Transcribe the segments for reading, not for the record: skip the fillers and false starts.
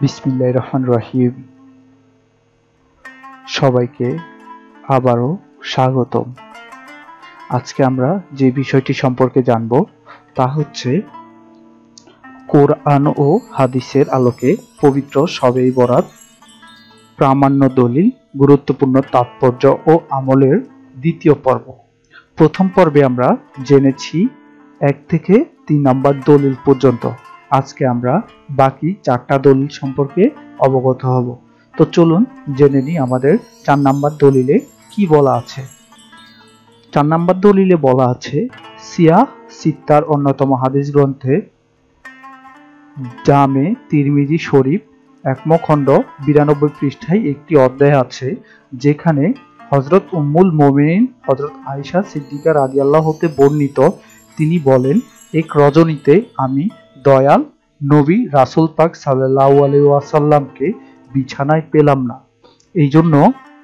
বিসমিল্লাহির রহমানির রহিম। সবাইকে আবারও স্বাগতম। আজকে আমরা যে বিষয়টি সম্পর্কে জানব তা হচ্ছে কোরআন ও হাদিসের আলোকে পবিত্র শবে বরাত, প্রামাণ্য দলিল, গুরুত্বপূর্ণ তাৎপর্য ও আমলের দ্বিতীয় পর্ব। প্রথম পর্বে আমরা জেনেছি 1 থেকে 3 নম্বর দলিল পর্যন্ত। আজকে আমরা বাকি 4টা দলিল সম্পর্কে অবগত হব। তো চলুন জেনে নিই আমাদের 4 নম্বর দলিলে কি বলা আছে। 4 নম্বর দলিলে বলা আছে, সিয়াহ সিত্তার অন্যতম হাদিস গ্রন্থে জামে তিরমিজি শরীফ 1 খণ্ড 92 পৃষ্ঠায় একটি অধ্যায় আছে, যেখানে হযরত উম্মুল মুমিনিন হযরত আয়েশা সিদ্দিকা রাদিয়াল্লাহু হতে বর্ণিত। তিনি বলেন, এক রজনীতে আমি দয়াল নবী রাসূল পাক সাল্লাল্লাহু আলাইহি ওয়াসাল্লামকে বিছানায় পেলাম না, এই জন্য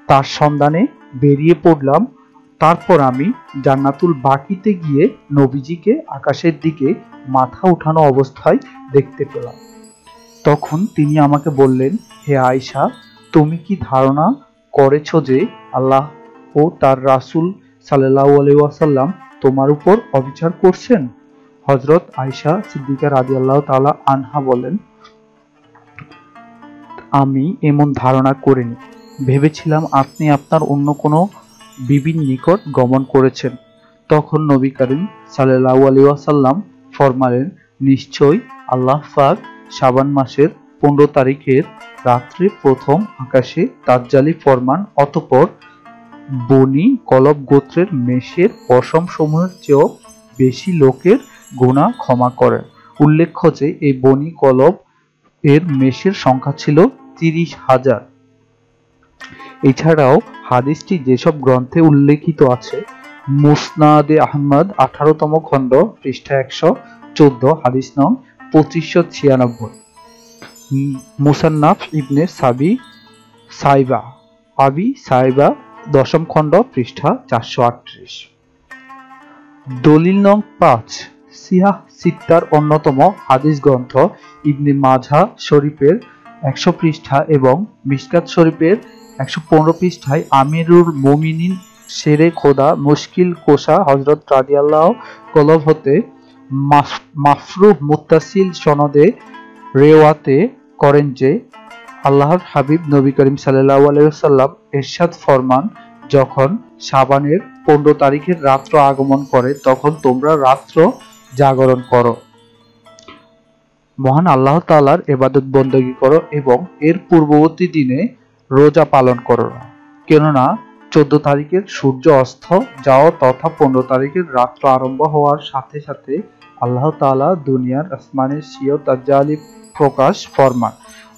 তার সন্ধানে বেরিয়ে পড়লাম। তারপর আমি জান্নাতুল বাকিতে গিয়ে নবীজিকে আকাশের দিকে মাথা উঠানো অবস্থায় দেখতে পেলাম। তখন তিনি আমাকে বললেন, হে আয়েশা, তুমি কি ধারণা করেছো যে আল্লাহ ও তার রাসূল সাল্লাল্লাহু আলাইহি ওয়াসাল্লাম তোমার উপর অবিচার করছেন? হযরত আয়েশা সিদ্দিকা রাদিয়াল্লাহু তাআলা আনহা বলেন, আমি এমন ধারণা করিনি, ভেবেছিলাম আপনি আপনার অন্য কোনো বিবির নিকট গমন করেছেন। তখন নবী করিম সাল্লাল্লাহু আলাইহি ওয়াসাল্লাম ফরমালেন, নিশ্চয়ই আল্লাহ পাক শাবান মাসের 15 তারিখের রাত্রে প্রথম আকাশে তাজ্জালি ফরমান, অতঃপর বনি কলব গোত্রের মেষের পশম সমূহের চেয়েও বেশি লোকের গুনাহ ক্ষমা করেন। উল্লেখ্য যে এই বনি কলব এর মেষের সংখ্যা ছিল 30,000। এছাড়াও হাদিসটি যেসব গ্রন্থে উল্লেখিত আছে, মুসনাদে আহমদ 18তম খণ্ড পৃষ্ঠা 114, হাদিস নং 2596, মুসান্নাফ ইবনে আবি সাইবা 10ম খণ্ড পৃষ্ঠা 438। দলিল নং 5, সিয়াহ সিত্তার অন্যতম হাদিস গ্রন্থ ইবনে মাজাহ শরীফের 100 পৃষ্ঠা এবং মিশকাত শরীফের 115 পৃষ্ঠায় আমিরুল মুমিনিন শেরে খোদা মুশকিল কোশা হযরত রাদিয়াল্লাহু কলব হতে মাফরুহ মুত্তাসিল সনদে রেওয়াতে করেন যে আল্লাহর হাবিব নবী করিম সাল্লাল্লাহু আলাইহি ওয়াসাল্লাম ইরশাদ ফরমান, যখন শাবানের 15 তারিখের রাত্র আগমন করে তখন তোমরা রাত্র জাগরণ করো, মহান আল্লাহ তাআলার ইবাদত বন্দেগী করো এবং এর পূর্ববর্তী দিনে রোজা পালন করো না, কেননা 14 তারিখের সূর্য অস্ত যাওয়া তথা 15 তারিখের রাত্র আরম্ভ হওয়ার সাথে সাথে আল্লাহ তাআলা দুনিয়ার আসমানের স্বীয় তাজ্জালি প্রকাশ ফরমান,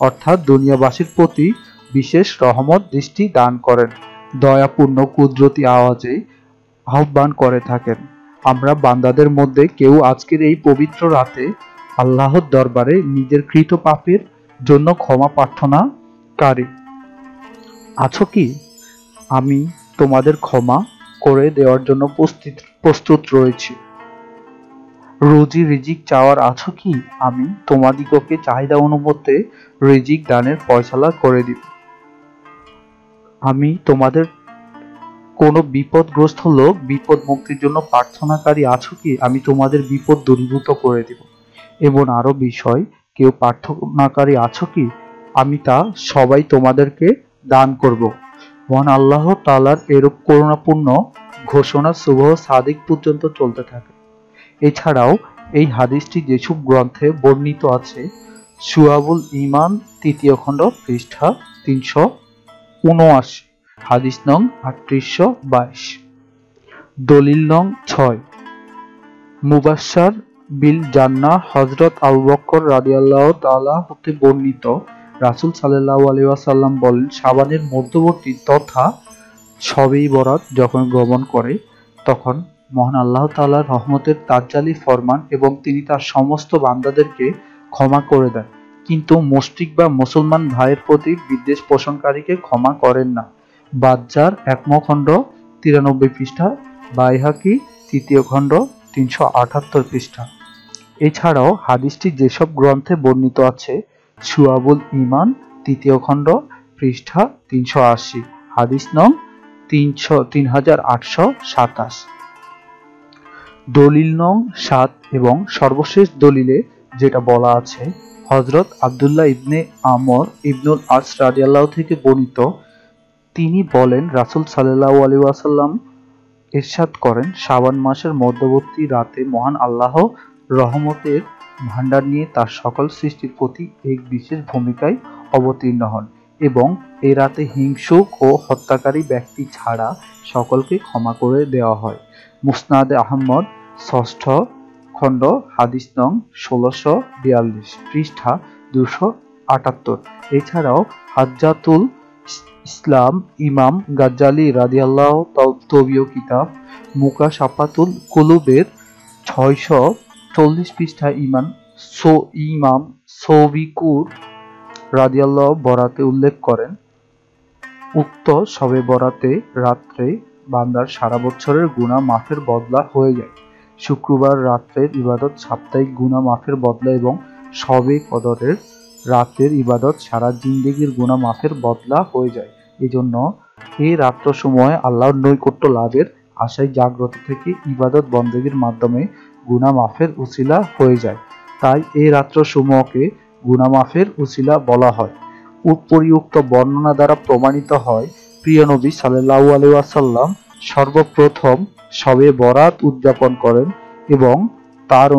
অর্থাৎ দুনিয়াবাসীর প্রতি বিশেষ রহমত দৃষ্টি দান করেন, দয়াপূর্ণ কুদরতি আওয়াজে আহ্বান করে থাকেন। আমরা বান্দাদের মধ্যে কেউ আজকের এই পবিত্র রাতে আল্লাহর দরবারে নিজের কৃত পাপের জন্য ক্ষমা প্রার্থনাকারী আছো কি? আমি তোমাদের ক্ষমা করে দেওয়ার জন্য প্রস্তুত রয়েছি। রুজি রিজিক চাওয়ার আছো কি? আমি তোমাদিগকে চাহিদা অনুমতে রিজিক দানের ফয়সালা করে দিব। আমি তোমাদের কোনো বিপদগ্রস্ত লোক বিপদ মুক্তির জন্য প্রার্থনাকারী আছো কি? আমি তোমাদের বিপদ দূরীভূত করে দিব। এবং আরো বিষয়, কেউ প্রার্থনাকারী আছো কি? আমি তা সবাই তোমাদেরকে দান করব। মহান আল্লাহ তাআলার এরূপ করুণাপূর্ণ ঘোষণা সুবহ সাদিক পর্যন্ত চলতে থাকে। এছাড়াও এই হাদিসটি যেসব গ্রন্থে বর্ণিত আছে, শুআবুল ঈমান 3য় খণ্ড পৃষ্ঠা 379, হাদিস নং 3822। দলিল নং 6, মুবাশশার বিল জান্নাহ হযরত আবু বকর রাদিয়াল্লাহু তাআলা হতে বর্ণিত, রাসূল সাল্লাল্লাহু আলাইহি ওয়াসাল্লাম বলেন, শাবানের মধ্যবর্তী তথা শবে বরাত যখন গমন করে তখন মহান আল্লাহ তাআলার রহমতের তাজ্জালি ফরমান এবং তিনি তার সমস্ত বান্দাদেরকে ক্ষমা করে দেন, কিন্তু মুশরিক বা মুসলমান ভাইয়ের প্রতি বিদ্বেষ পোষণকারীকে ক্ষমা করেন না। বাজ্জার 1ম খণ্ড 93 পৃষ্ঠা, বাইহাকি 3য় খণ্ড 378 পৃষ্ঠা। এছাড়াও হাদিসটি যেসব গ্রন্থে বর্ণিত আছে শুআবুল ঈমান ৩য় খণ্ড পৃষ্ঠা ৩৮০, হাদিস নং ৩৮২৭। দলিল নং ৭ এবং সর্বশেষ দলিলে যেটা বলা আছে, হযরত আব্দুল্লাহ ইবনে আমর ইবনুল আস রাদিয়াল্লাহু থেকে বর্ণিত, তিনি বলেন রাসূল সাল্লাল্লাহু আলাইহি ওয়াসাল্লাম ইরশাদ করেন, শাবান মাসের মধ্যবর্তী রাতে মহান আল্লাহ রহমতের ভাণ্ডার নিয়ে তার সকল সৃষ্টির প্রতি এক বিশেষ ভূমিকায় অবতীর্ণ হন এবং এই রাতে হিংসুক ও হত্যাকারী ব্যক্তি ছাড়া সকলকে ক্ষমা করে দেওয়া হয়। মুসনাদে আহমদ ৬ষ্ঠ খণ্ড হাদিস নং ১৬৪২ পৃষ্ঠা ২৭৮। এছাড়াও হাজ্জাতুল ইসলাম ইমাম গাজ্জালি রাদিয়াল্লাহু তবিয় কিতাব মুকাশাফাতুল কুলুবের ৬৪০ পৃষ্ঠায় ইমাম সবিকুর রাদিয়াল্লাহু বরাতে উল্লেখ করেন, উক্ত শবে বরাতে রাত্রে বান্দার সারা বছরের গুনাহ মাফের বদলা হয়ে যায়। শুক্রবার রাত্রের ইবাদত সাপ্তাহিক গুনাহ মাফের বদলা এবং শবে কদরের রাতের ইবাদত সারা জিন্দেগির গুনাহ মাফের বদলা হয়ে যায়। এজন্য এই রাত্র সময়ে আল্লাহর নৈকট্য লাভের আশায় জাগ্রত থেকে ইবাদত বন্দেগীর মাধ্যমে গুনাহ মাফের উসিলা হয়ে যায়। তাই এই রাত্র সমূহকে গুনাহ মাফের উসিলা বলা হয়। উপরিউক্ত বর্ণনা দ্বারা প্রমাণিত হয়, প্রিয় নবী সাল্লাল্লাহু আলাইহি ওয়াসাল্লাম সর্বপ্রথম শবে বরাত উদযাপন করেন এবং তার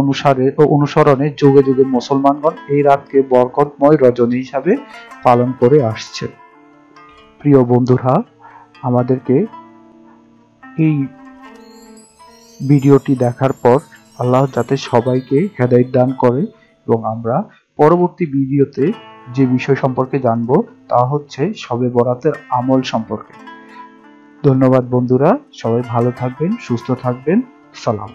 অনুসরণে যুগে যুগে মুসলমানগণ এই রাতকে বরকতময় রজনী হিসাবে পালন করে আসছে। প্রিয় বন্ধুরা, আমাদেরকে এই ভিডিওটি দেখার পর আল্লাহ যাতে সবাইকে হেদায়েত দান করে এবং আমরা পরবর্তী ভিডিওতে যে বিষয় সম্পর্কে জানবো তা হচ্ছে শবে বরাতের আমল সম্পর্কে। ধন্যবাদ বন্ধুরা, সবাই ভালো থাকবেন, সুস্থ থাকবেন। সালাম।